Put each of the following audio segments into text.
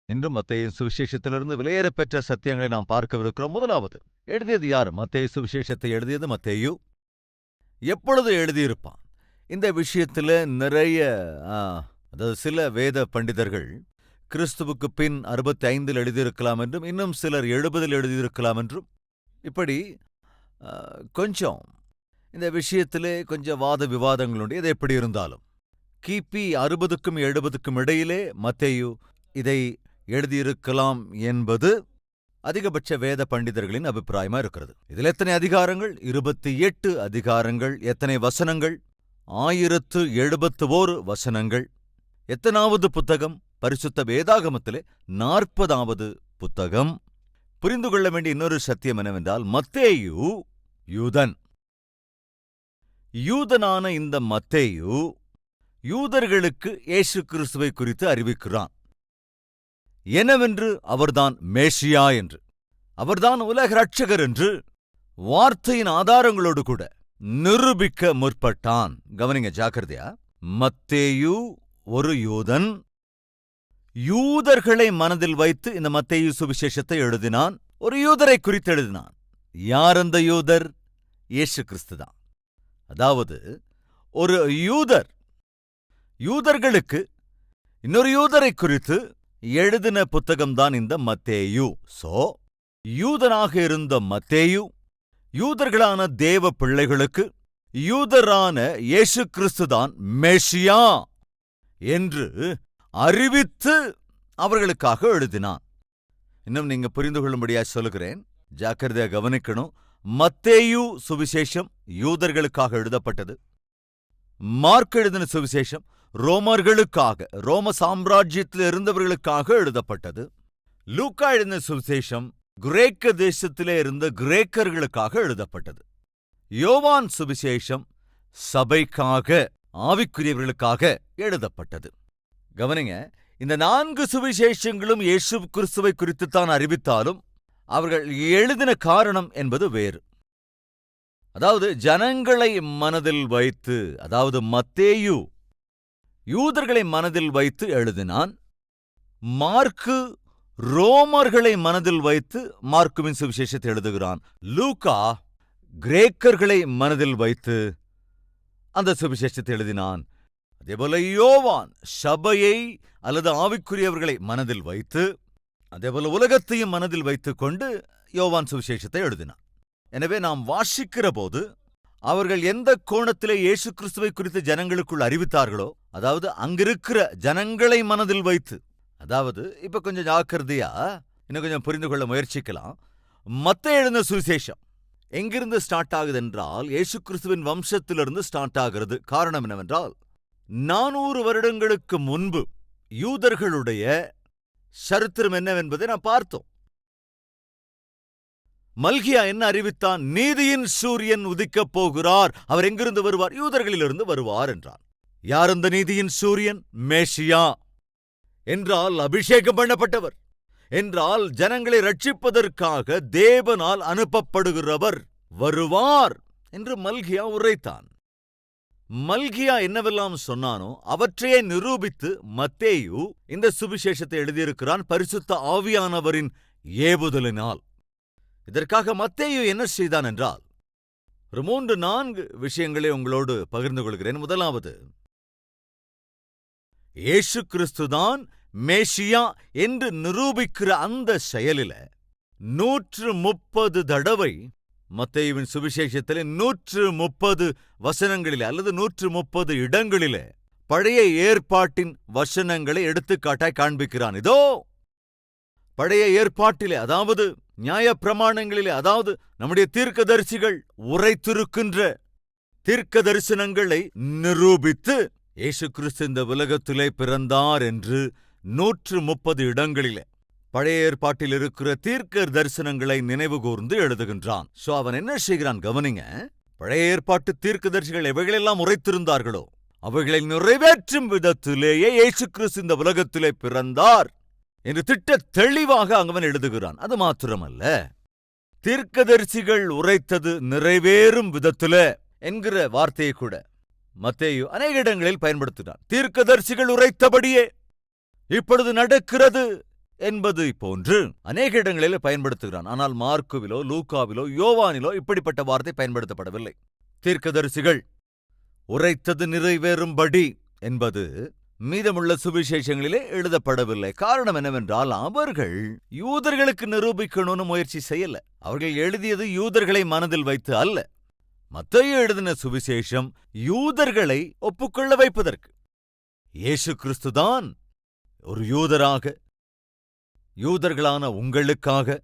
இன்றும் மத்தேயு சுவிசேஷத்திலிருந்து விலையேறப்பெற்ற சத்தியங்களை நாம் பார்க்கவிருக்கிறோம். முதலாவது, எழுதியது யார்? மத்தேயு சுவிசேஷத்தை எழுதியது மத்தேயு. எப்பொழுது எழுதியிருப்பான்? இந்த விஷயத்தில் நிறைய அதாவது சில வேத பண்டிதர்கள் கிறிஸ்துவுக்கு பின் 65 எழுதியிருக்கலாம் என்றும், இன்னும் சிலர் 70 எழுதியிருக்கலாம் என்றும், இப்படி கொஞ்சம் இந்த விஷயத்திலே கொஞ்சம் வாத விவாதங்களுண்டு. இது எப்படி இருந்தாலும் கிபி 60க்கும் 70க்கும் இடையிலே மத்தேயு இதை எழுதியிருக்கலாம் என்பது அதிகபட்ச வேத பண்டிதர்களின் அபிப்பிராயமா இருக்கிறது. இதில் எத்தனை அதிகாரங்கள்? 28 அதிகாரங்கள். எத்தனை வசனங்கள்? 1071 வசனங்கள். எத்தனாவது புத்தகம்? பரிசுத்த வேதாகமத்திலே 40வது புத்தகம். புரிந்து கொள்ள வேண்டிய இன்னொரு சத்தியம் என்னவென்றால், மத்தேயு யூதன். யூதனான இந்த மத்தேயு யூதர்களுக்கு இயேசு கிறிஸ்துவை குறித்து அறிவிக்கிறான். என்னவென்று? அவர்தான் மேசியா என்று, அவர்தான் உலக இரட்சகர் என்று வார்த்தையின் ஆதாரங்களோடு கூட நிரூபிக்க முற்பட்டான். கவனிங்க ஜாக்கிரதையா. மத்தேயு ஒரு யூதன். யூதர்களை மனதில் வைத்து இந்த மத்தேயு சுவிசேஷத்தை எழுதினான். ஒரு யூதரை குறித்து எழுதினான். யார் அந்த யூதர்? இயேசு கிறிஸ்துதான். அதாவது ஒரு யூதர் யூதர்களுக்கு இன்னொரு யூதரை குறித்து எழுதின புத்தகம்தான் இந்த மத்தேயு. சோ, யூதனாக இருந்த மத்தேயு யூதர்களான தேவ பிள்ளைகளுக்கு யூதரான இயேசு கிறிஸ்துதான் மேசியா என்று அறிவித்து அவர்களுக்காக எழுதினான். இன்னும் நீங்க புரிந்து கொள்ளும்படியா சொல்லுகிறேன், ஜாக்கிரதையா கவனிக்கணும். மத்தேயு சுவிசேஷம் யூதர்களுக்காக எழுதப்பட்டது. மார்க் எழுதின சுவிசேஷம் ரோமர்களுக்காக, ரோம சாம்ராஜ்யத்தில் இருந்தவர்களுக்காக எழுதப்பட்டது. லூக்கா எழுதின சுவிசேஷம் கிரேக்க தேசத்திலே இருந்த கிரேக்கர்களுக்காக எழுதப்பட்டது. யோவான் சுவிசேஷம் சபைக்காக, ஆவிக்குரியவர்களுக்காக எழுதப்பட்டது. கவனிங்க, இந்த 4 சுவிசேஷங்களும் இயேசு கிறிஸ்துவை குறித்துத்தான் அறிவித்தாலும் அவர்கள் எழுதின காரணம் என்பது வேறு. அதாவது ஜனங்களை மனதில் வைத்து, அதாவது மத்தேயு யூதர்களை மனதில் வைத்து எழுதினான். மார்க்கு ரோமர்களை மனதில் வைத்து மார்க்குவின் சுவிசேஷத்தை எழுதுகிறான். லூக்கா கிரேக்கர்களை மனதில் வைத்து அந்த சுவிசேஷத்தை எழுதினான். அதேபோல யோவான் சபையை அல்லது ஆவிக்குரியவர்களை மனதில் வைத்து, அதேபோல உலகத்தையும் மனதில் வைத்துக் கொண்டு யோவான் சுவிசேஷத்தை எழுதினான். எனவே நாம் வாசிக்கிற போது அவர்கள் எந்த கோணத்திலே இயேசு கிறிஸ்துவை குறித்து ஜனங்களுக்குள் அறிவித்தார்களோ, அதாவது அங்கிருக்கிற ஜனங்களை மனதில் வைத்து, அதாவது இப்ப கொஞ்சம் ஜாக்கிரதையா இன்னும் கொஞ்சம் புரிந்து கொள்ள முயற்சிக்கலாம். மத்தேயு எழுதின சுவிசேஷம் எங்கிருந்து ஸ்டார்ட் ஆகுது என்றால், இயேசு கிறிஸ்துவின் வம்சத்திலிருந்து ஸ்டார்ட் ஆகிறது. காரணம் என்னவென்றால், 400 வருடங்களுக்கு முன்பு யூதர்களுடைய சரித்திரம் என்னவென்பதை நாம் பார்த்தோம். மல்கியா என்ன அறிவித்தான்? நீதியின் சூரியன் உதிக்கப் போகிறார், அவர் எங்கிருந்து வருவார்? யூதர்களிலிருந்து வருவார் என்றார். யார் அந்த நீதியின் சூரியன்? மேசியா என்றால் அபிஷேகம் பண்ணப்பட்டவர், என்றால் ஜனங்களை ரட்சிப்பதற்காக தேவனால் அனுப்பப்படுகிறவர் வருவார் என்று மல்கியா உரைத்தான். மல்கியா என்னவெல்லாம் சொன்னானோ அவற்றையே நிரூபித்து மத்தேயு இந்த சுவிசேஷத்தை எழுதியிருக்கிறான், பரிசுத்த ஆவியானவரின் ஏவுதலினால். இதற்காக மத்தேயு என்ன செய்தான் என்றால், ஒரு 3-4 விஷயங்களை உங்களோடு பகிர்ந்து கொள்கிறேன். முதலாவது, இயேசு கிறிஸ்துதான் மேசியா என்று நிரூபிக்கிற அந்த செயலில 130 தடவை மத்தேயுவின் சுவிசேஷத்திலே 130 வசனங்களிலே அல்லது 130 இடங்களிலே பழைய ஏற்பாட்டின் வசனங்களை எடுத்துக்காட்டாய் காண்பிக்கிறான். இதோ பழைய ஏற்பாட்டிலே, அதாவது நியாயப்பிரமாணங்களிலே, அதாவது நம்முடைய தீர்க்கதரிசிகள் உரைத்திருக்கின்ற தீர்க்க தரிசனங்களை நிரூபித்து இயேசு கிறிஸ்து இந்த உலகத்திலே பிறந்தார் என்று 130 இடங்களிலே பழைய ஏற்பாட்டில் இருக்கிற தீர்க்க தரிசனங்களை நினைவு கூர்ந்து எழுதுகின்றான். சோ அவன் என்ன செய்கிறான்? கவனிங்க, பழைய ஏற்பாட்டு தீர்க்கதரிசிகள் எவைகளெல்லாம் உரைத்திருந்தார்களோ அவைகளை நிறைவேற்றும் விதத்திலேயே இயேசு கிறிஸ்து இந்த உலகத்திலே பிறந்தார் என்று திட்ட தெளிவாக அவன் எழுதுகிறான். அது மாத்திரமல்ல, தீர்க்கதரிசிகள் உரைத்தது நிறைவேறும் விதத்தில என்கிற வார்த்தையை கூட மத்தேயு அநேக இடங்களில் பயன்படுத்தினான். தீர்க்கதரிசிகள் உரைத்தபடியே இப்பொழுது நடக்கிறது என்பது போன்று அநேக இடங்களில் பயன்படுத்துகிறான். ஆனால் மார்க்குவிலோ லூக்காவிலோ யோவானிலோ இப்படிப்பட்ட வார்த்தை பயன்படுத்தப்படவில்லை. தீர்க்கதரிசிகள் உரைத்தது நிறைவேறும்படி என்பது மீதமுள்ள சுவிசேஷங்களிலே எழுதப்படவில்லை. காரணம் என்னவென்றால், அவர்கள் யூதர்களுக்கு நிரூபிக்கணும்னு முயற்சி செய்யல. அவர்கள் எழுதியது யூதர்களை மனதில் வைத்து அல்ல. மத்தேயு எழுதின சுவிசேஷம் யூதர்களை ஒப்புக்கொள்ள வைப்பதற்கு. இயேசு கிறிஸ்துதான் ஒரு யூதராக, யூதர்களான உங்களுக்காக,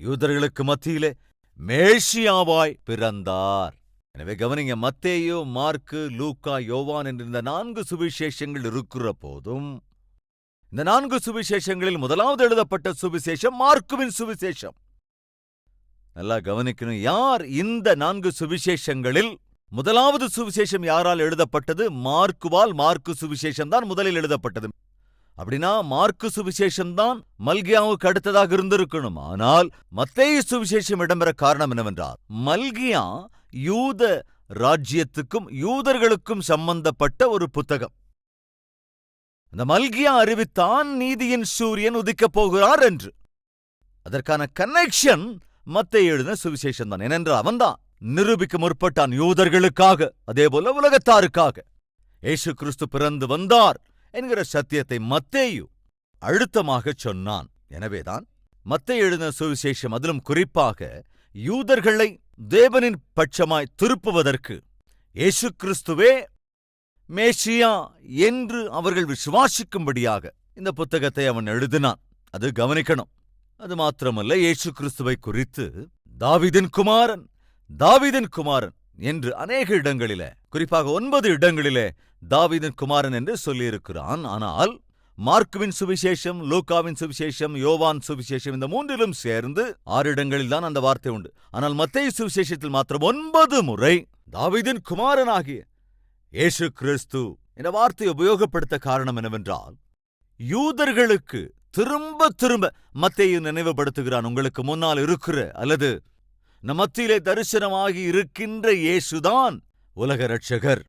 யூதர்களுக்கு மத்தியிலே மேசியாவாய் பிறந்தார். எனவே கவனிங்க, மத்தேயு, மார்க்கு, லூக்கா, யோவான் என்ற இந்த 4 சுவிசேஷங்கள் இருக்கிற போதும், இந்த 4 சுவிசேஷங்களில் முதலாவது எழுதப்பட்ட சுவிசேஷம் மார்க்குவின் சுவிசேஷம். நல்லா கவனிக்கணும். யார் இந்த 4 சுவிசேஷங்களில் முதலாவது சுவிசேஷம் யாரால் எழுதப்பட்டது? மார்க்குவால். மார்க்கு சுவிசேஷம் தான் முதலில் எழுதப்பட்டது. அப்படின்னா மார்க்கு சுவிசேஷம் தான் மல்கியாவுக்கு அடுத்ததாக இருந்திருக்கணும். ஆனால் மத்தேயு சுவிசேஷம் இடம்பெற காரணம் என்னவென்றால், மல்கியா யூத ராஜ்யத்துக்கும் யூதர்களுக்கும் சம்பந்தப்பட்ட ஒரு புத்தகம். அந்த மல்கியா அறிவித்தான் நீதியின் சூரியன் உதிக்கப் போகிறார் என்று. அதற்கான கனெக்ஷன் மத்தேயு எழுதின சுவிசேஷம் தான். ஏனென்றால் அவன்தான் நிரூபிக்க முற்பட்டான் யூதர்களுக்காக, அதேபோல உலகத்தாருக்காக. இயேசு கிறிஸ்து பிறந்து வந்தார் என்கிற சத்தியத்தை மத்தேயு அழுத்தமாக சொன்னான். எனவேதான் மத்தேயு எழுதின சுவிசேஷம், அதிலும் குறிப்பாக யூதர்களை தேவனின் பட்சமாய் திருப்புவதற்கு இயேசு கிறிஸ்துவே மேசியா என்று அவர்கள் விசுவாசிக்கும்படியாக இந்த புத்தகத்தை அவன் எழுதினான். அது கவனிக்கணும். அது மாத்திரமல்ல, இயேசு கிறிஸ்துவை குறித்து தாவீதின் குமாரன், தாவீதின் குமாரன் என்று அநேக இடங்களிலே, குறிப்பாக 9 இடங்களிலே தாவீதின் குமாரன் என்று சொல்லியிருக்கிறான். ஆனால் மார்க்குவின் சுவிசேஷம், லூக்காவின் சுவிசேஷம், யோவான் சுவிசேஷம், இந்த 3லும் சேர்ந்து 6 இடங்களில் தான் அந்த வார்த்தை உண்டு. ஆனால் மத்தேயு சுவிசேஷத்தில் மாத்திரம் 9 முறை தாவீதின் குமாரனாகிய இயேசு கிறிஸ்து என்ற வார்த்தை உபயோகப்படுத்த காரணம் என்னவென்றால், யூதர்களுக்கு திரும்ப திரும்ப மத்தேயு நினைவுபடுத்துகிறான், உங்களுக்கு முன்னால் இருக்கிற அல்லது நம் மத்தியிலே தரிசனமாகி இருக்கின்ற இயேசுதான் உலக இரட்சகர்.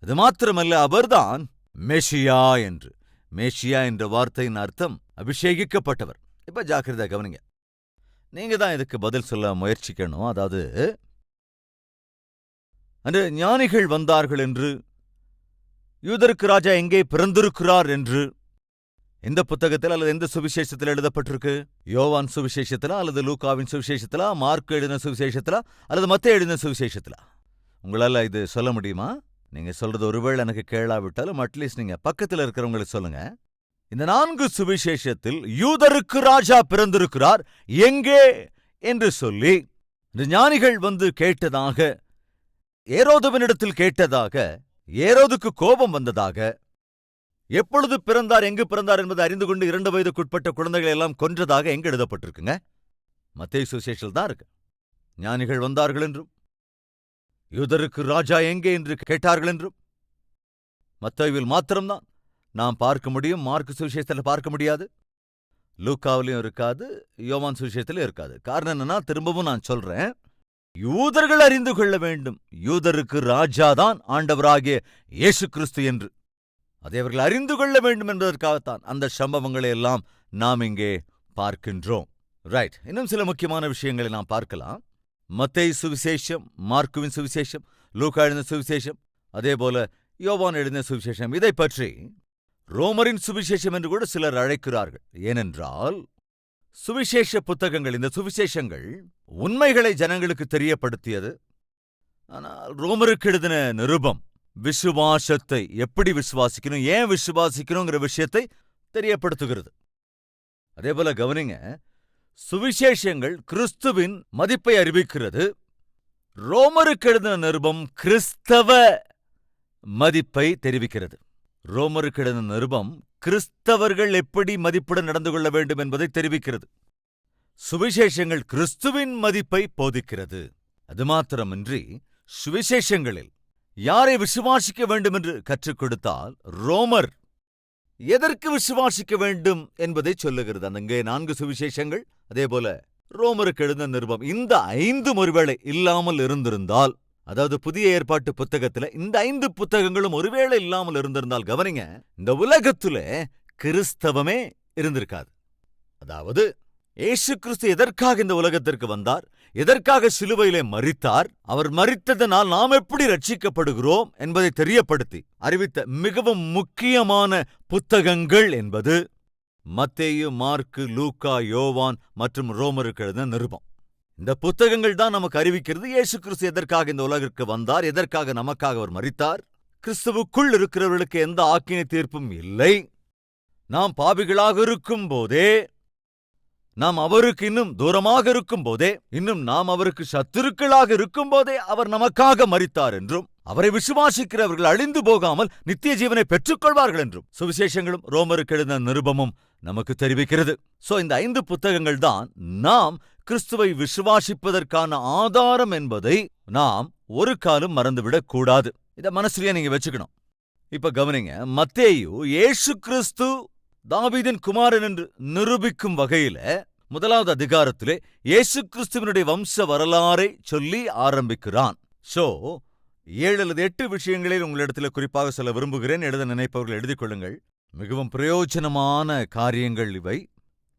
இது மாத்திரமல்ல, அவர்தான் மெஷியா என்று. மேஷியா என்ற வார்த்தையின் அர்த்தம் அபிஷேகிக்கப்பட்டவர். இப்ப ஜாக்கிரதா கவனிங்க. நீங்க தான் இதுக்கு பதில் சொல்ல முயற்சிக்கணும். அதாவது, அன்று ஞானிகள் வந்தார்கள் என்று, யூதருக்கு ராஜா எங்கே பிறந்திருக்கிறார் என்று எந்த புத்தகத்தில் அல்லது எந்த சுவிசேஷத்தில் எழுதப்பட்டிருக்கு? யோவான் சுவிசேஷத்திலா அல்லது லூக்காவின் சுவிசேஷத்திலா, மார்க்கு எழுதின சுவிசேஷத்திலா அல்லது மத்தேயு எழுதின சுவிசேஷத்திலா? உங்களால இது சொல்ல முடியுமா? நீங்க சொல்றது ஒருவேளை எனக்கு கேளாவிட்டாலும் அட்லீஸ்ட் நீங்க பக்கத்தில் இருக்கிறவங்களுக்கு சொல்லுங்க. இந்த 4 சுவிசேஷத்தில் யூதருக்கு ராஜா பிறந்திருக்கிறார் எங்கே என்று சொல்லி இந்த ஞானிகள் வந்து கேட்டதாக, ஏரோதுவினிடத்தில் கேட்டதாக, ஏரோதுக்கு கோபம் வந்ததாக, எப்பொழுது பிறந்தார், எங்கு பிறந்தார் என்பதை அறிந்து கொண்டு 2 வயதுக்குட்பட்ட குழந்தைகளை எல்லாம் கொன்றதாக எங்க எழுதப்பட்டிருக்குங்க? மத்தேயு சுவிசேஷத்தில் தான் இருக்கு. ஞானிகள் வந்தார்கள் என்றும் யூதருக்கு ராஜா எங்கே என்று கேட்டார்கள் என்றும் மத்தேயுவில் மாத்திரம்தான் நாம் பார்க்க முடியும். மார்க்கு சுவிசேஷத்தில் பார்க்க முடியாது, லூக்காவிலையும் இருக்காது, யோவான் சுவிசேஷத்திலும் இருக்காது. காரணம் என்னன்னா, திரும்பவும் நான் சொல்றேன், யூதர்கள் அறிந்து கொள்ள வேண்டும் யூதருக்கு ராஜாதான் ஆண்டவராகிய இயேசு கிறிஸ்து என்று. அதை அவர்கள் அறிந்து கொள்ள வேண்டும் என்பதற்காகத்தான் அந்த சம்பவங்களை எல்லாம் நாம் இங்கே பார்க்கின்றோம். ரைட். இன்னும் சில முக்கியமான விஷயங்களை நாம் பார்க்கலாம். மத்தேயு சுவிசேஷம், மார்க்குவின் சுவிசேஷம், லூக்கா எழுதின சுவிசேஷம், அதேபோல யோவான் எழுதின சுவிசேஷம், இதை பற்றி ரோமரின் சுவிசேஷம் என்று கூட சிலர் அழைக்கிறார்கள். ஏனென்றால் சுவிசேஷ புத்தகங்கள், இந்த சுவிசேஷங்கள் உண்மைகளை ஜனங்களுக்கு தெரியப்படுத்தியது. ஆனால் ரோமருக்கு எழுதின நிருபம் விசுவாசத்தை எப்படி விசுவாசிக்கணும், ஏன் விசுவாசிக்கணுங்கிற விஷயத்தை தெரியப்படுத்துகிறது. அதேபோல கவனிங்க, சுவிசேஷங்கள் கிறிஸ்துவின் மதிப்பை அறிவிக்கிறது. ரோமருக்கு எழுதின நிருபம் கிறிஸ்தவ மதிப்பை தெரிவிக்கிறது. ரோமருக்கு எழுதின நிருபம் கிறிஸ்தவர்கள் எப்படி மதிப்புடன் நடந்து கொள்ள வேண்டும் என்பதை தெரிவிக்கிறது. சுவிசேஷங்கள் கிறிஸ்துவின் மதிப்பை போதிக்கிறது. அது மாத்திரமின்றி சுவிசேஷங்களில் யாரை விசுவாசிக்க வேண்டும் என்று கற்றுக் கொடுத்தால், ரோமர் எதற்கு விசுவாசிக்க வேண்டும் என்பதை சொல்லுகிறது. அங்கே 4 சுவிசேஷங்கள், அதேபோல ரோமருக்கு எழுதின நிருபம், இந்த 5 ஒருவேளை இல்லாமல் இருந்திருந்தால், அதாவது புதிய ஏற்பாட்டு புத்தகத்துல இந்த 5 புத்தகங்களும் ஒருவேளை இல்லாமல் இருந்திருந்தால், கவனிங்க, இந்த உலகத்துல கிறிஸ்தவமே இருந்திருக்காது. அதாவது இயேசு கிறிஸ்து எதற்காக இந்த உலகத்திற்கு வந்தார், எதற்காக சிலுவையிலே மரித்தார், அவர் மரித்ததனால் நாம் எப்படி ரட்சிக்கப்படுகிறோம் என்பதை தெரியப்படுத்தி அறிவித்த மிகவும் முக்கியமான புத்தகங்கள் என்பது மத்தேயு, மார்க்கு, லூக்கா, யோவான் மற்றும் ரோமருக்கு எழுதின நிருபம். இந்த புத்தகங்கள் தான் நமக்கு அறிவிக்கிறது இயேசு கிறிஸ்து எதற்காக இந்த உலகிற்கு வந்தார், எதற்காக நமக்காக அவர் மரித்தார், கிறிஸ்துவுக்குள் இருக்கிறவர்களுக்கு எந்த ஆக்கினை தீர்ப்பும் இல்லை, நாம் பாவிகளாக இருக்கும் போதே, நாம் அவருக்கு இன்னும் தூரமாக இருக்கும் போதே, இன்னும் நாம் அவருக்கு சத்துருக்களாக இருக்கும் போதே அவர் நமக்காக மரித்தார் என்றும், அவரை விசுவாசிக்கிறவர்கள் அழிந்து போகாமல் நித்திய ஜீவனை பெற்றுக்கொள்வார்கள் என்றும் சுவிசேஷங்களும் ரோமருக்கு எழுதின நிருபமும் நமக்கு தெரிவிக்கிறது. இந்த 5 புத்தகங்கள் தான் நாம் கிறிஸ்துவை விசுவாசிப்பதற்கான ஆதாரம் என்பதை நாம் ஒரு காலம் மறந்துவிடக் கூடாது. இத மனசுலயே நீங்க வச்சுக்கணும். இப்ப கவனிங்க, மத்தேயு இயேசு கிறிஸ்து தாவீதின் குமாரன் என்று நிரூபிக்கும் வகையில 1வது அதிகாரத்திலே இயேசு கிறிஸ்துவினுடைய வம்ச வரலாறை சொல்லி ஆரம்பிக்கிறான். 7 அல்லது 8 விஷயங்களில் உங்களிடத்தில் குறிப்பாக சொல்ல விரும்புகிறேன். எழுத நினைப்பவர்கள் எழுதிக் கொள்ளுங்கள். மிகவும் பிரயோஜனமான காரியங்கள் இவை.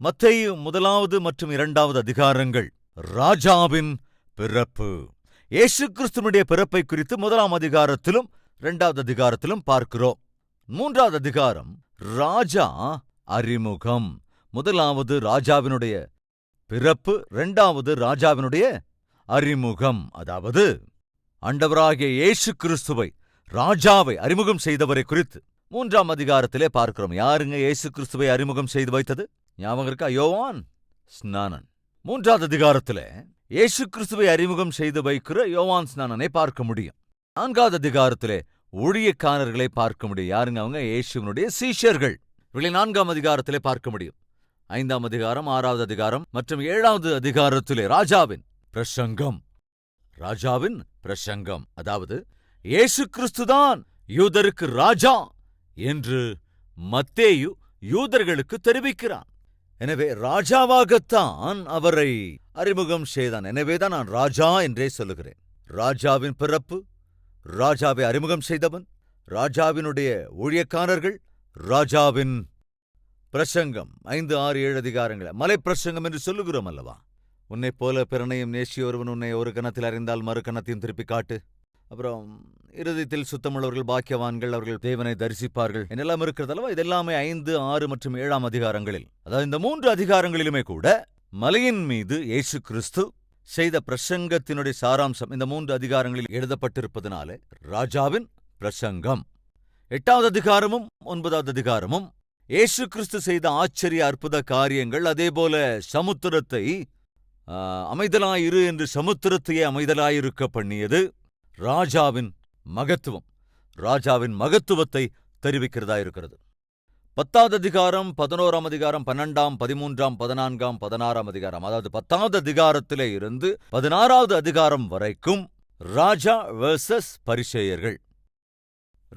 மத்தேயு 1வது மற்றும் 2வது அதிகாரங்கள் ராஜாவின் பிறப்பு. இயேசு கிறிஸ்துவினுடைய பிறப்பை குறித்து 1ஆம் அதிகாரத்திலும் 2வது அதிகாரத்திலும் பார்க்கிறோம். 3வது அதிகாரம் ராஜா அறிமுகம். 1வது ராஜாவினுடைய பிறப்பு, 2வது ராஜாவினுடைய அறிமுகம். அதாவது ஆண்டவராகிய இயேசு கிறிஸ்துவை, ராஜாவை அறிமுகம் செய்தவரை குறித்து 3ஆம் அதிகாரத்திலே பார்க்கிறோம். யாருங்க இயேசு கிறிஸ்துவை அறிமுகம் செய்து வைத்தது? ஞாபகம் இருக்கா? யோவான் ஸ்நானன். 3வது அதிகாரத்திலே இயேசு கிறிஸ்துவை அறிமுகம் செய்து வைக்கிற யோவான் ஸ்நானனை பார்க்க முடியும். 4வது அதிகாரத்திலே ஊழியக்காரர்களை பார்க்க முடியும். யாருங்க அவங்க? இயேசுவினுடைய சீஷர்கள். இவர்களை 4ஆம் அதிகாரத்திலே பார்க்க முடியும். 5ஆம் அதிகாரம், 6வது அதிகாரம் மற்றும் 7வது அதிகாரத்திலே ராஜாவின் பிரசங்கம். ராஜாவின் பிரசங்கம், அதாவது இயேசு கிறிஸ்துதான் யூதருக்கு ராஜா என்று மத்தேயு யூதர்களுக்கு தெரிவிக்கிறான். எனவே ராஜாவாகத்தான் அவரை அறிமுகம் செய்தான். எனவேதான் நான் ராஜா என்றே சொல்லுகிறேன். ராஜாவின் பிறப்பு, ராஜாவை அறிமுகம் செய்தவன், ராஜாவினுடைய ஊழியக்காரர்கள், ராஜாவின் பிரசங்கம். 5, 6, 7 அதிகாரங்களை மலை பிரசங்கம் என்று சொல்லுகிறோம் அல்லவா? உன்னை போல பிறனையும் நேசி ஒருவன் உன்னை ஒரு கணத்தில் அறிந்தால் மறு கணத்தையும் திருப்பி காட்டு. அப்புறம் இருதயத்தில் சுத்தமுள்ளவர்கள் பாக்கியவான்கள், அவர்கள் தேவனை தரிசிப்பார்கள் என்னெல்லாம் இருக்கிறது அல்லவா? இதெல்லாமே 5, 6 மற்றும் 7ஆம் அதிகாரங்களில், அதாவது இந்த 3 அதிகாரங்களிலுமே கூட மலையின் மீது இயேசு கிறிஸ்து செய்த பிரசங்கத்தினுடைய சாராம்சம் இந்த 3 அதிகாரங்களில் எழுதப்பட்டிருப்பதனாலே ராஜாவின் பிரசங்கம். 8வது அதிகாரமும் 9வது அதிகாரமும் இயேசு கிறிஸ்து செய்த ஆச்சரிய அற்புத காரியங்கள், அதேபோல சமுத்திரத்தை அமைதலாயிரு என்று சமுத்திரத்தையே அமைதலாயிருக்க பண்ணியது ராஜாவின் மகத்துவம். ராஜாவின் மகத்துவத்தை தெரிவிக்கிறதாயிருக்கிறது. 10வது அதிகாரம், 11ஆம் அதிகாரம், 12ஆம், 13ஆம், 14ஆம், 16ஆம் அதிகாரம், அதாவது 10வது அதிகாரத்திலே இருந்து 16வது அதிகாரம் வரைக்கும் ராஜா வெர்சஸ் பரிசேயர்கள்.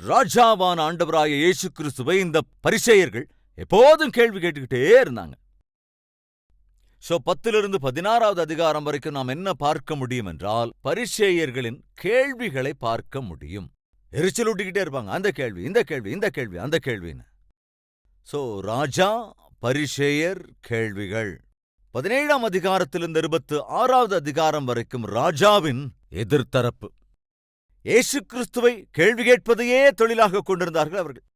ராஜாவான ஆண்டவராய இயேசு கிறிஸ்துவை இந்த பரிசேயர்கள் எப்போதும் கேள்வி கேட்டுக்கிட்டே இருந்தாங்க. 10லிருந்து 16வது அதிகாரம் வரைக்கும் நாம் என்ன பார்க்க முடியும் என்றால், பரிசேயர்களின் கேள்விகளை பார்க்க முடியும். எரிச்சல் ஊட்டிக்கிட்டே இருப்பாங்க. அந்த கேள்வி, இந்த கேள்வி, இந்த கேள்வி, அந்த கேள்வின்னு. ராஜா, பரிசேயர், கேள்விகள். 17ஆம் அதிகாரத்திலிருந்து 26வது அதிகாரம் வரைக்கும் ராஜாவின் எதிர்த்தரப்பு. இயேசு கிறிஸ்துவை கேள்வி கேட்பதையே தொழிலாக கொண்டிருந்தார்கள் அவர்கள்.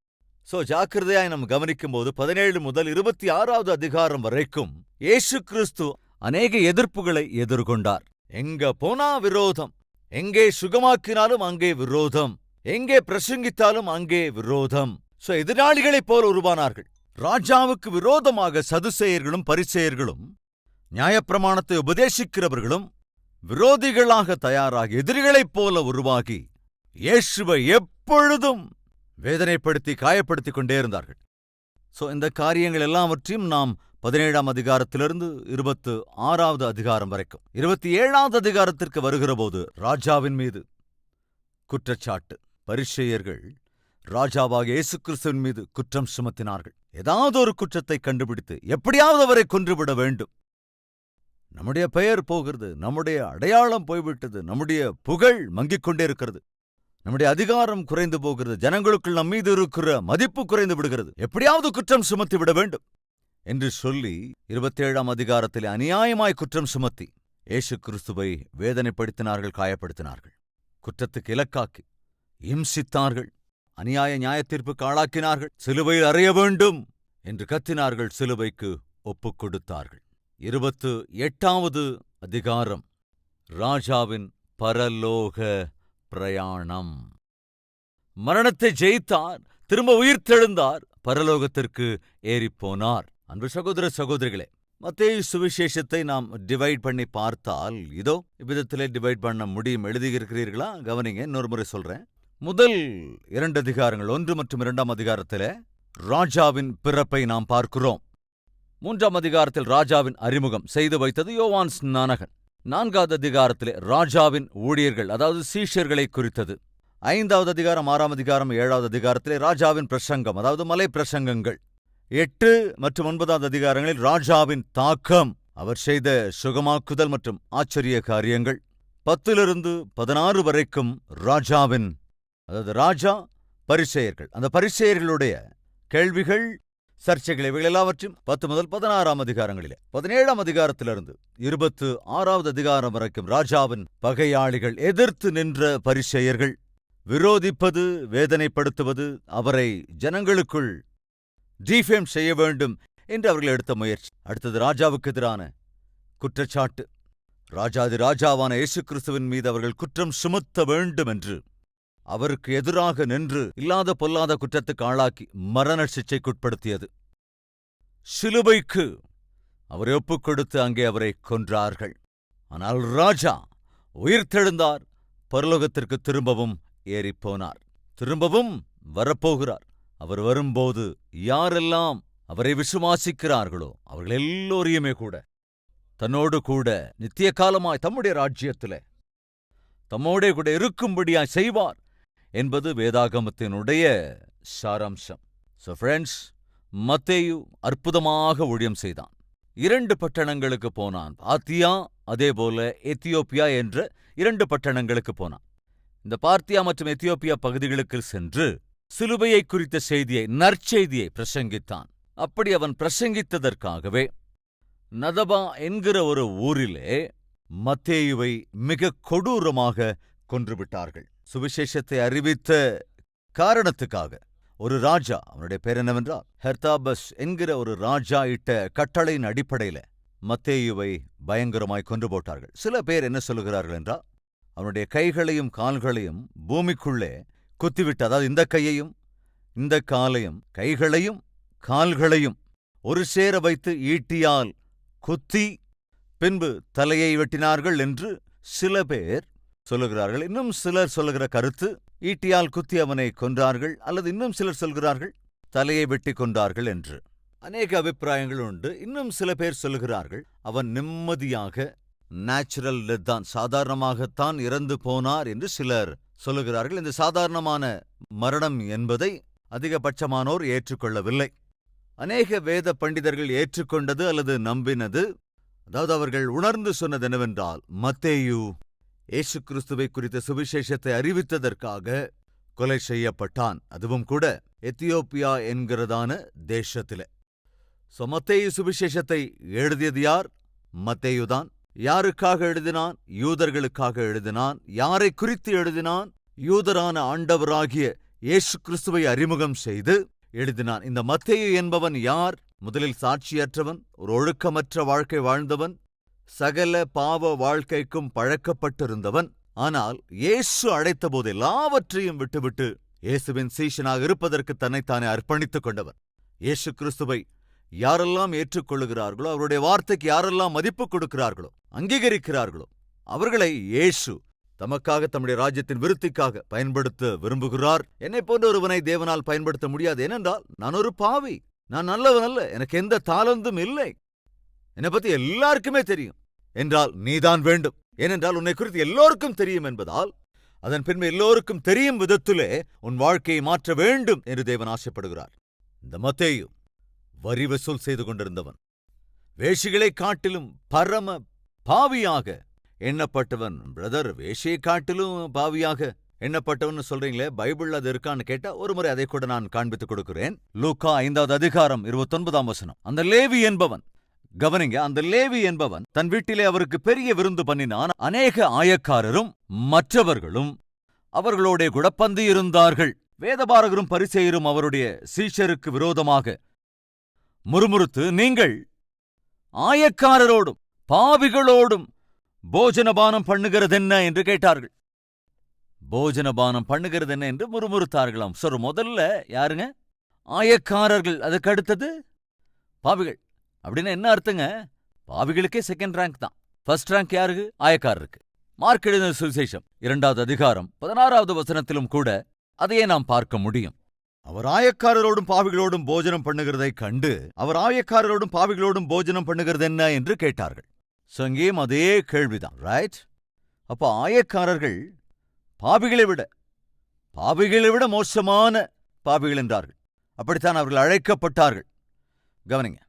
ஜாக்கிரதையாய் நாம் கவனிக்கும் போது 17 முதல் 26வது அதிகாரம் வரைக்கும் இயேசு கிறிஸ்து அநேக எதிர்ப்புகளை எதிர்கொண்டார். எங்க போனா விரோதம், எங்கே சுகமாக்கினாலும் அங்கே விரோதம், எங்கே பிரசங்கித்தாலும் அங்கே விரோதம். எதிராளிகளைப் போல உருவானார்கள். ராஜாவுக்கு விரோதமாக சதுசேயர்களும் பரிசேயர்களும், நியாயப்பிரமாணத்தை உபதேசிக்கிறவர்களும் விரோதிகளாக தயாராகி எதிரிகளைப் போல உருவாகி இயேசுவை எப்பொழுதும் வேதனைப்படுத்தி காயப்படுத்திக் கொண்டே இருந்தார்கள். இந்த காரியங்கள் எல்லாவற்றையும் நாம் 17ஆம் அதிகாரத்திலிருந்து 26வது அதிகாரம் வரைக்கும் 27வது அதிகாரத்திற்கு வருகிறபோது ராஜாவின் மீது குற்றச்சாட்டு. பரிசேயர்கள் ராஜாவாக இயேசு கிறிஸ்துவின் மீது குற்றம் சுமத்தினார்கள். ஏதாவது ஒரு குற்றத்தை கண்டுபிடித்து எப்படியாவது அவரை கொன்றுவிட வேண்டும். நம்முடைய பெயர் போகிறது, நம்முடைய அடையாளம் போய்விட்டது, நம்முடைய புகழ் மங்கிக் கொண்டே இருக்கிறது, நம்முடைய அதிகாரம் குறைந்து போகிறது, ஜனங்களுக்குள் நம்மீது இருக்கிற மதிப்பு குறைந்து விடுகிறது. எப்படியாவது குற்றம் சுமத்தி விட வேண்டும். என்று சொல்லி 27ஆம் அதிகாரத்திலே அநியாயமாய் குற்றம் சுமத்தி இயேசு கிறிஸ்துவை வேதனைப்படுத்தினார்கள், காயப்படுத்தினார்கள், குற்றத்துக்கு இலக்காக்கி இம்சித்தார்கள், அநியாய நியாயத்தீர்ப்புக்கு ஆளாக்கினார்கள், சிலுவையில் அறைய வேண்டும் என்று கத்தினார்கள், சிலுவைக்கு ஒப்புக் கொடுத்தார்கள். 28வது அதிகாரம் ராஜாவின் பரலோக பிரயாணம். மரணத்தை ஜெயித்தார், திரும்ப உயிர்த்தெழுந்தார், பரலோகத்திற்கு ஏறிப்போனார். அன்பு சகோதர சகோதரிகளே, மத்தேயு சுவிசேஷத்தை நாம் டிவைட் பண்ணி பார்த்தால் இதோ இவ்விதத்திலே டிவைட் பண்ண முடியும். எழுதியிருக்கிறீர்களா? கவனிங்க, இன்னொரு முறை சொல்றேன். முதல் 2 அதிகாரங்கள் 1 மற்றும் 2ஆம் அதிகாரத்திலே ராஜாவின் பிறப்பை நாம் பார்க்கிறோம். 3ஆம் அதிகாரத்தில் ராஜாவின் அறிமுகம் செய்து வைத்தது யோவான் ஸ்நானகன். 4வது அதிகாரத்திலே ராஜாவின் ஊழியர்கள், அதாவது சீஷர்களை குறித்தது. 5வது அதிகாரம், 6ஆம் அதிகாரம், 7வது அதிகாரத்திலே ராஜாவின் பிரசங்கம், அதாவது மலை பிரசங்கங்கள். 8 மற்றும் 9வது அதிகாரங்களில் ராஜாவின் தாக்கம், அவர் செய்த சுகமாக்குதல் மற்றும் ஆச்சரிய காரியங்கள். 10லிருந்து 16 வரைக்கும் ராஜாவின், அதாவது ராஜா, பரிசேயர்கள், அந்த பரிசேயர்களுடைய கேள்விகள், சர்ச்சைகள், இவைகள் எல்லாவற்றையும் 10 முதல் 16ஆம் அதிகாரங்களிலே. 17ஆம் அதிகாரத்திலிருந்து 26வது அதிகாரம் வரைக்கும் ராஜாவின் பகையாளிகள், எதிர்த்து நின்ற பரிசேயர்கள், விரோதிப்பது, வேதனைப்படுத்துவது, அவரை ஜனங்களுக்குள் டீஃபேம் செய்ய வேண்டும் என்று அவர்கள் எடுத்த முயற்சி. அடுத்தது ராஜாவுக்கு எதிரான குற்றச்சாட்டு. ராஜாதி ராஜாவான இயேசு கிறிஸ்துவின் மீது அவர்கள் குற்றம் சுமத்த வேண்டும் என்று அவருக்கு எதிராக நின்று இல்லாத பொல்லாத குற்றத்துக்கு ஆளாக்கி மரண சிக்ஷைக்குட்படுத்தியது. சிலுவைக்கு அவரை ஒப்புக் கொடுத்து அங்கே அவரை கொன்றார்கள். ஆனால் ராஜா உயிர்த்தெழுந்தார், பரலோகத்திற்கு திரும்பவும் ஏறிப்போனார், திரும்பவும் வரப்போகிறார். அவர் வரும்போது யாரெல்லாம் அவரை விசுவாசிக்கிறார்களோ அவர்கள் எல்லோரையுமே கூட தன்னோடு கூட நித்திய காலமாய் தம்முடைய ராஜ்யத்திலே தம்மோடே கூட இருக்கும்படியாய் செய்வார் என்பது வேதாகமத்தினுடைய சாராம்சம். So friends, மத்தேயு அற்புதமாக ஊழியம் செய்தான். 2 பட்டணங்களுக்கு போனான். பார்த்தியா, அதேபோல எத்தியோப்பியா என்ற 2 பட்டணங்களுக்கு போனான். இந்த பார்த்தியா மற்றும் எத்தியோப்பியா பகுதிகளுக்கு சென்று சிலுவையை குறித்த செய்தியை, நற்செய்தியை பிரசங்கித்தான். அப்படி அவன் பிரசங்கித்ததற்காகவே நதபா என்கிற ஒரு ஊரிலே மத்தேயுவை மிக கொடூரமாக கொன்றுவிட்டார்கள். சுவிசேஷத்தை அறிவித்த காரணத்துக்காக ஒரு ராஜா, அவனுடைய பேர் என்னவென்றால் ஹெர்தாபஸ் என்கிற ஒரு ராஜா இட்ட கட்டளையின் அடிப்படையில மத்தேயுவை பயங்கரமாய் கொன்று போட்டார்கள். சில பேர் என்ன சொல்லுகிறார்கள் என்றால், அவனுடைய கைகளையும் கால்களையும் பூமிக்குள்ளே குத்திவிட்டு, அதாவது இந்த கையையும் இந்த காலையும், கைகளையும் கால்களையும் ஒரு சேர வைத்து ஈட்டியால் குத்தி பின்பு தலையை வெட்டினார்கள் என்று சில பேர் சொல்லுகிறார்கள். இன்னும் சிலர் சொல்லுகிற கருத்து, ஈட்டியால் குத்தி அவனை கொன்றார்கள், அல்லது இன்னும் சிலர் சொல்கிறார்கள் தலையை வெட்டி கொன்றார்கள் என்று. அநேக அபிப்பிராயங்கள் உண்டு. இன்னும் சில பேர் சொல்லுகிறார்கள் அவன் நிம்மதியாக நேச்சுரல் டெத் தான், சாதாரணமாகத்தான் இறந்து போனார் என்று சிலர் சொல்லுகிறார்கள். இந்த சாதாரணமான மரணம் என்பதை அதிகபட்சமானோர் ஏற்றுக்கொள்ளவில்லை. அநேக வேத பண்டிதர்கள் ஏற்றுக்கொண்டது அல்லது நம்பினது, அதாவது அவர்கள் உணர்ந்து சொன்னது என்னவென்றால், மத்தேயு இயேசு கிறிஸ்துவை குறித்த சுவிசேஷத்தை அறிவித்ததற்காக கொலை செய்யப்பட்டான், அதுவும் கூட எத்தியோப்பியா என்கிறதான தேசத்திலே. மத்தேயு சுவிசேஷத்தை எழுதியது யார்? மத்தேயுதான். யாருக்காக எழுதினான்? யூதர்களுக்காக எழுதினான். யாரை குறித்து எழுதினான்? யூதரான ஆண்டவராகிய இயேசு கிறிஸ்துவை அறிமுகம் செய்து எழுதினான். இந்த மத்தேயு என்பவன் யார்? முதலில் சாட்சியற்றவன், ஒரு ஒழுக்கமற்ற வாழ்க்கை வாழ்ந்தவன், சகல பாவ வாழ்க்கைக்கும் பழக்கப்பட்டிருந்தவன். ஆனால் இயேசு அழைத்தபோது எல்லாவற்றையும் விட்டுவிட்டு இயேசுவின் சீஷனாக இருப்பதற்கு தன்னைத்தானே அர்ப்பணித்துக் கொண்டவன். இயேசு கிறிஸ்துவை யாரெல்லாம் ஏற்றுக்கொள்ளுகிறார்களோ, அவருடைய வார்த்தைக்கு யாரெல்லாம் மதிப்பு கொடுக்கிறார்களோ, அங்கீகரிக்கிறார்களோ, அவர்களை இயேசு தமக்காக, தம்முடைய ராஜ்யத்தின் விருத்திக்காக பயன்படுத்த விரும்புகிறார். என்னை போன்ற ஒருவனை தேவனால் பயன்படுத்த முடியாது. ஏனென்றால் நான் ஒரு பாவி, நான் நல்லவன் அல்ல, எனக்கு எந்த தாளந்தும் இல்லை, என்னை பத்தி எல்லாருக்குமே தெரியும் என்றால் நீதான் வேண்டும். ஏனென்றால் உன்னை குறித்து எல்லோருக்கும் தெரியும் என்பதால் அதன் பின்பு எல்லோருக்கும் தெரியும் விதத்திலே உன் வாழ்க்கையை மாற்ற வேண்டும் என்று தேவன் ஆசைப்படுகிறார். இந்த மத்தேயு வரி வசூல் செய்து கொண்டிருந்தவன், வேஷிகளை காட்டிலும் பரம பாவியாக எண்ணப்பட்டவன். பிரதர், வேஷியை காட்டிலும் பாவியாக எண்ணப்பட்டவன்னு சொல்றீங்களே, பைபிள்ல அது இருக்கான்னு கேட்டா ஒரு முறை அதை கூட நான் காண்பித்துக் கொடுக்கிறேன். லூக்கா 5வது அதிகாரம் 29ஆம் வசனம். அந்த லேவி என்பவன், கவனிங்க, அந்த லேவி என்பவன் தன் வீட்டிலே அவருக்கு பெரிய விருந்து பண்ணினான். அநேக ஆயக்காரரும் மற்றவர்களும் அவர்களோட கூட பந்தியிருந்தார்கள். வேதபாரகரும் பரிசேயரும் அவருடைய சீஷருக்கு விரோதமாக முறுமுறுத்து, நீங்கள் ஆயக்காரரோடும் பாவிகளோடும் போஜனபானம் பண்ணுகிறதென்ன என்று கேட்டார்கள். போஜனபானம் பண்ணுகிறது என்ன என்று முறுமுறுத்தார்களாம். சொல் முதல்ல யாருங்க? ஆயக்காரர்கள். அதுக்கு அடுத்தது பாவிகள். அப்படின்னா என்ன அர்த்தங்க? பாவிகளுக்கே செகண்ட் ரேங்க் தான். ஃபர்ஸ்ட் ரேங்க் யாருக்கு? ஆயக்காரருக்கு. மார்க் எழுதின சுவிசேஷம் 2வது அதிகாரம் 16வது வசனத்திலும் கூட அதையே நாம் பார்க்க முடியும். அவர் ஆயக்காரரோடும் பாவிகளோடும் போஜனம் பண்ணுகிறதை கண்டு, அவர் ஆயக்காரரோடும் பாவிகளோடும் போஜனம் பண்ணுகிறது என்ன என்று கேட்டார்கள். சங்கேயும் அதே கேள்விதான், ரைட்? அப்ப ஆயக்காரர்கள் பாவிகளை விட மோசமான பாவிகள் என்றார்கள். அப்படித்தான் அவர்கள் அழைக்கப்பட்டார்கள். கவனிங்க,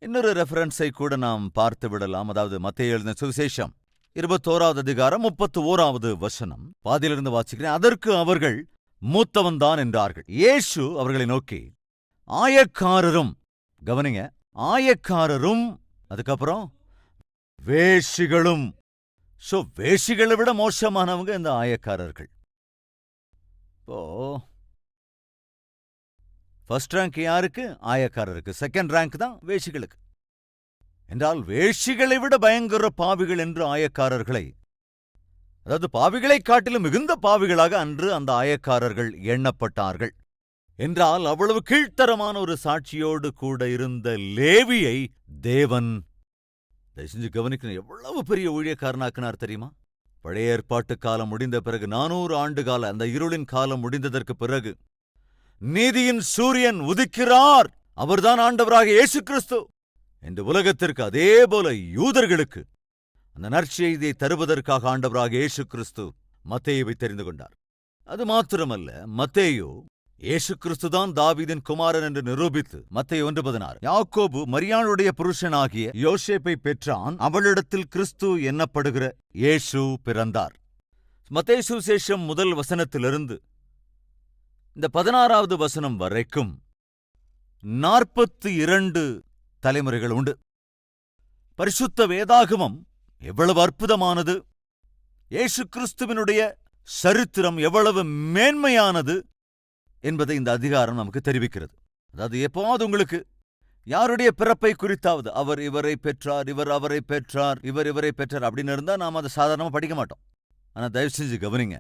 இன்னொரு ரெஃபரன்ஸை கூட நாம் பார்த்து விடலாம். அதாவது மத்தேயு எழுதின சுவிசேஷம் 21வது அதிகாரம் 31வது வசனம். பாதியிலிருந்து வாசிக்கிறேன். அதற்கு அவர்கள் மூத்தவன்தான் என்றார்கள். இயேசு அவர்களை நோக்கி, ஆயக்காரரும், கவனிங்க, ஆயக்காரரும், அதுக்கப்புறம் வேஷிகளும். வேஷிகளை விட மோசமானவங்க இந்த ஆயக்காரர்கள். இப்போ ஃபர்ஸ்ட் ரேங்க் யாருக்கு? ஆயக்காரருக்கு. செகண்ட் ரேங்க் தான் வேஷிகளுக்கு. என்றால் வேஷிகளை விட பயங்கர பாவிகள் என்று ஆயக்காரர்களை, அதாவது பாவிகளை காட்டிலும் மிகுந்த பாவிகளாக அன்று அந்த ஆயக்காரர்கள் எண்ணப்பட்டார்கள். என்றால் அவ்வளவு கீழ்த்தரமான ஒரு சாட்சியோடு கூட இருந்த லேவியை தேவன் செஞ்சு கவனிக்கணும். எவ்வளவு பெரிய ஊழியக்காரனாக்குனார் தெரியுமா? பழைய ஏற்பாட்டு காலம் முடிந்த பிறகு 400 ஆண்டு கால அந்த இருளின் காலம் முடிந்ததற்கு பிறகு நீதியின் சூரியன் உதிக்கிறார், அவர்தான் ஆண்டவராக இயேசு கிறிஸ்து என்று உலகத்திற்கு, அதே போல யூதர்களுக்கு அந்த நற்செய்தியை தருவதற்காக ஆண்டவராக இயேசு கிறிஸ்து மத்தேயுவை தெரிந்து கொண்டார். அது மாத்திரமல்ல, மத்தேயு இயேசு கிறிஸ்துதான் தாவீதின் குமாரன் என்று நிரூபித்து மத்தேயு 1:16, யாக்கோபு மரியாளுடைய புருஷனாகிய யோசேப்பை பெற்றான், அவளிடத்தில் கிறிஸ்து எண்ணப்படுகிற இயேசு பிறந்தார். மத்தேயு சுவிசேஷம் 1 வசனத்திலிருந்து இந்த 16வது வசனம் வரைக்கும் 42 தலைமுறைகள் உண்டு. பரிசுத்த வேதாகமம் எவ்வளவு அற்புதமானது! இயேசு கிறிஸ்துவினுடைய சரித்திரம் எவ்வளவு மேன்மையானது என்பதை இந்த அதிகாரம் நமக்கு தெரிவிக்கிறது. அதாவது எப்போது உங்களுக்கு யாருடைய பிறப்பை குறித்தாவது அவர் இவரை பெற்றார், இவர் அவரை பெற்றார், இவர் இவரை பெற்றார் அப்படின்னு இருந்தா நாம் அதை சாதாரணமா படிக்க மாட்டோம். ஆனா தயவு செஞ்சு கவனிங்க,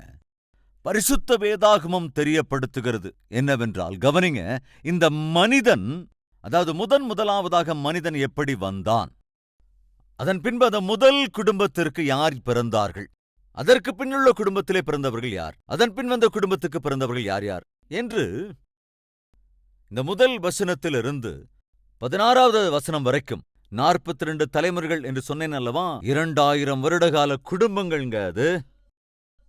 பரிசுத்த வேதாகமம் தெரியப்படுத்துகிறது என்னவென்றால், கவனிங்க, இந்த மனிதன், அதாவது முதலாவதாக மனிதன் எப்படி வந்தான், அதன் பின்பு அந்த முதல் குடும்பத்திற்கு யார் பிறந்தார்கள், அதற்கு பின்னுள்ள குடும்பத்திலே பிறந்தவர்கள் யார், அதன் பின் வந்த குடும்பத்துக்கு பிறந்தவர்கள் யார் யார் என்று இந்த முதல் வசனத்திலிருந்து 16வது வசனம் வரைக்கும் 42 தலைமுறைகள் என்று சொன்னேன் அல்லவா? 2000 வருடகால குடும்பங்கள்ங்க. அது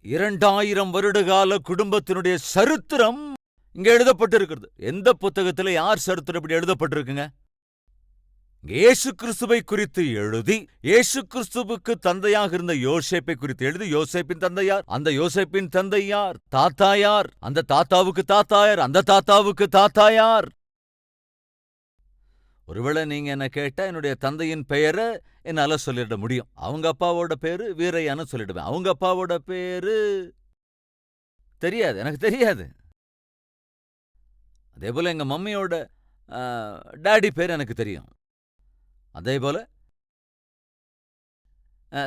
2000 வருடகால குடும்பத்தினுடைய சரித்திரம் இங்க எழுதப்பட்டிருக்கிறது. எந்த புத்தகத்துல யார் சரித்திரம் இப்படி எழுதப்பட்டிருக்குங்க? இயேசு கிறிஸ்துவை குறித்து எழுதி, இயேசு கிறிஸ்துவுக்கு தந்தையாக இருந்த யோசேப்பை குறித்து எழுதி, யோசேப்பின் தந்தையார், அந்த யோசேப்பின் தந்தையார், தாத்தாயார், அந்த தாத்தாவுக்கு தாத்தாயார், அந்த தாத்தாவுக்கு தாத்தாயார். ஒருவேளை நீங்க என்ன கேட்டா என்னுடைய தந்தையின் பெயரை என்னால சொல்லிட முடியும். அவங்க அப்பாவோட பேரு வீரையான்னு சொல்லிடுவேன். அவங்க அப்பாவோட பேரு தெரியாது, எனக்கு தெரியாது. அதே போல எங்க மம்மியோட டாடி பேர் எனக்கு தெரியும். அதே போல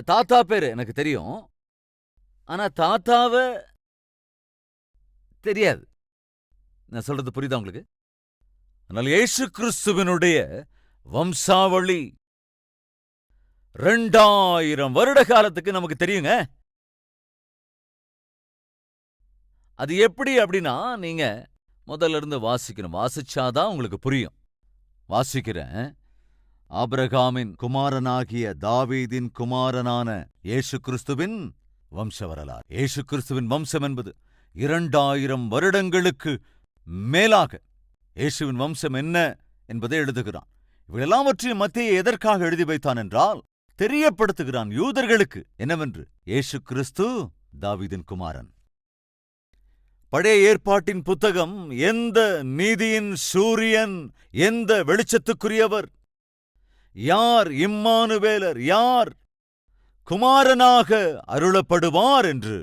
தாத்தா பேரு எனக்கு தெரியும். ஆனா தாத்தாவ தெரியாது. நான் சொல்றது புரியுதா உங்களுக்கு? ஆனால் இயேசு கிறிஸ்துவினுடைய வம்சாவளி 2000 வருட காலத்துக்கு நமக்கு தெரியுங்க. அது எப்படி அப்படின்னா, நீங்க முதல்ல இருந்து வாசிக்கணும். வாசிச்சாதான் உங்களுக்கு புரியும். வாசிக்கிறேன். ஆபிரகாமின் குமாரனாகிய தாவீதின் குமாரனான இயேசு கிறிஸ்துவின் வம்ச வரலாறு. இயேசு கிறிஸ்துவின் வம்சம் என்பது 2000 வருடங்களுக்கு மேலாக இயேசுவின் வம்சம் என்ன என்பதை எழுதுகிறான். இவையெல்லாவற்றையும் மத்தேயு எதற்காக எழுதி வைத்தான் என்றால், தெரியப்படுத்துகிறான் யூதர்களுக்கு என்னவென்று. இயேசு கிறிஸ்து தாவீதின் குமாரன். பழைய ஏற்பாட்டின் புத்தகம் எந்த நீதியின் சூரியன், எந்த வெளிச்சத்துக்குரியவர், யார் இம்மானுவேலர், யார் குமாரனாக அருளப்படுவார் என்று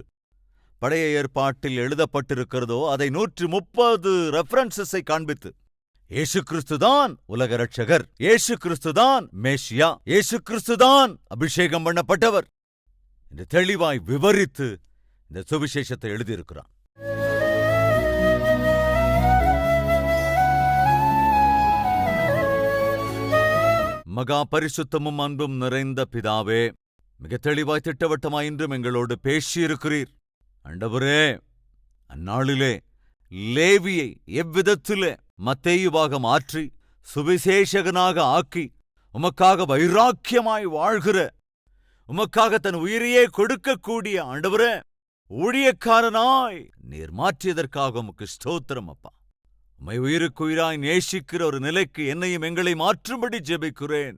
பழைய ஏற்பாட்டில் எழுதப்பட்டிருக்கிறதோ அதை 130 ரெஃபரன்சஸை காண்பித்து இயேசு கிறிஸ்துதான் உலக ரட்சகர், இயேசு கிறிஸ்துதான் மேசியா, இயேசு கிறிஸ்துதான் அபிஷேகம் பண்ணப்பட்டவர் என்று தெளிவாய் விவரித்து இந்த சுவிசேஷத்தை எழுதியிருக்கிறான். மகா பரிசுத்தமும் அன்பும் நிறைந்த பிதாவே, மிக தெளிவாய் திட்டவட்டமாய் இன்றும் எங்களோடு பேசியிருக்கிறீர். ஆண்டவரே, அந்நாளிலே லேவியை எவ்விதத்திலே மத்தேயுவாக மாற்றி சுவிசேஷகனாக ஆக்கி உமக்காக வைராக்கியமாய் வாழ்கிற, உமக்காக தன் உயிரையே கொடுக்கக்கூடிய ஆண்டவரே ஊழியக்காரனாய் நீர் மாற்றியதற்காக உமக்கு ஸ்தோத்திரம் அப்பா. உம்மை உயிருக்குயிராய் நேசிக்கிற ஒரு நிலைக்கு என்னையும் எங்களை மாற்றும்படி ஜெபிக்கிறேன்.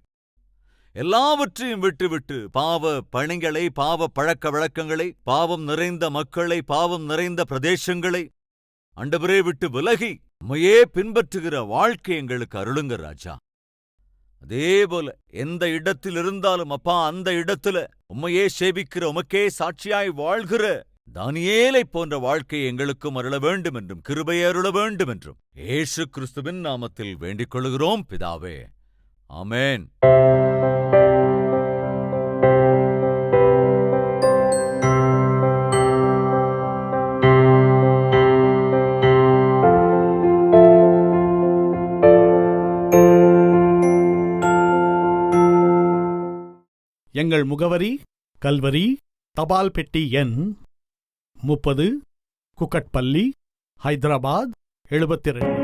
எல்லாவற்றையும் விட்டுவிட்டு பாவ பணிகளை, பாவ பழக்க வழக்கங்களை, பாவம் நிறைந்த மக்களை, பாவம் நிறைந்த பிரதேசங்களை ஆண்டவரே விட்டு விலகி உம்மையே பின்பற்றுகிற வாழ்க்கை எங்களுக்கு அருளுங்க ராஜா. அதேபோல எந்த இடத்தில் இருந்தாலும் அப்பா, அந்த இடத்துல உம்மையே சேவிக்கிற, உமக்கே சாட்சியாய் வாழ்கிற தானியேலை போன்ற வாழ்க்கை எங்களுக்கும் அருள வேண்டும் என்றும், கிருபையை அருள வேண்டும் என்றும் இயேசு கிறிஸ்துவின் நாமத்தில் வேண்டிக் கொள்கிறோம் பிதாவே. ஆமென். எங்கள் முகவரி: கல்வரி, தபால் பெட்டி எண் 30, குக்கட்பள்ளி, ஹைதராபாத் 72.